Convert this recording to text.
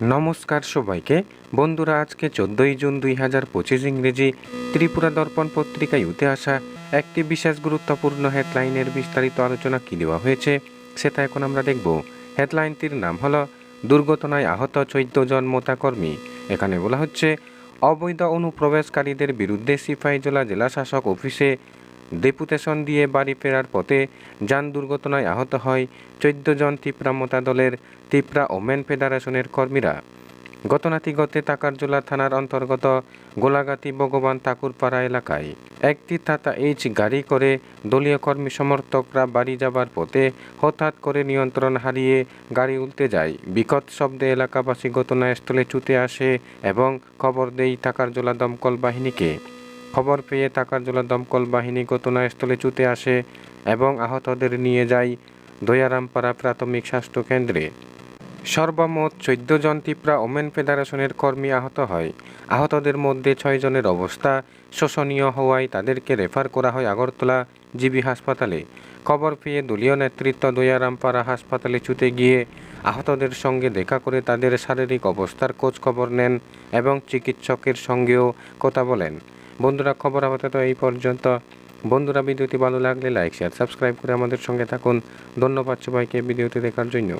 নমস্কার সবাইকে বন্ধুরা, আজকে 14ই জুন 2025 ইংরেজি ত্রিপুরা দর্পণ পত্রিকায় উঠে আসা একটি বিশেষ গুরুত্বপূর্ণ হেডলাইনের বিস্তারিত আলোচনা কি দেওয়া হয়েছে সেটা এখন আমরা দেখব। হেডলাইনটির নাম হলো দুর্ঘটনায় আহত 14 জন মোতাকর্মী। এখানে বলা হচ্ছে অবৈধ অনুপ্রবেশকারীদের বিরুদ্ধে সিপাহীজলা জেলা শাসক অফিসে ডেপুটেশন দিয়ে বাড়ি ফেরার পথে যান দুর্ঘটনায় আহত হয় 14 জন ত্রিপুরা মোতা দলের ত্রিপুরা ওমেন ফেডারেশনের কর্মীরা। ঘটনাটি ঘটে টাকারজোলা থানার অন্তর্গত গোলাগাতি ভগবান ঠাকুরপাড়া এলাকায়। একটি টাটা এইচ গাড়ি করে দলীয় কর্মী সমর্থকরা বাড়ি যাবার পথে হঠাৎ করে নিয়ন্ত্রণ হারিয়ে গাড়ি উল্টে যায়। বিকট শব্দে এলাকাবাসী ঘটনাস্থলে ছুটে আসে এবং খবর দেয় টাকারজোলা দমকল বাহিনীকে। খবর পেয়ে টাকারজোলা দমকল বাহিনী ঘটনাস্থলে ছুটে আসে এবং আহতদের নিয়ে যায় দয়ারামপাড়া প্রাথমিক স্বাস্থ্য কেন্দ্রে। সর্বমোট 14 জন ত্রিপুরা ওমেন ফেডারেশনের কর্মী আহত হয়। আহতদের মধ্যে 6 জনের অবস্থা শোচনীয় হওয়ায় তাদেরকে রেফার করা হয় আগরতলা জিবি হাসপাতালে। খবর পেয়ে দলীয় নেতৃত্ব দয়ারামপাড়া হাসপাতালে ছুটে গিয়ে আহতদের সঙ্গে দেখা করে তাদের শারীরিক অবস্থার খোঁজ খবর নেন এবং চিকিৎসকের সঙ্গেও কথা বলেন। বন্ধুরা, খবর আপাতত এই পর্যন্ত। বন্ধুরা, ভিডিওটি ভালো লাগলে লাইক শেয়ার সাবস্ক্রাইব করে আমাদের সঙ্গে থাকুন। ধন্যবাদ সবাইকে ভিডিওটি দেখার জন্য।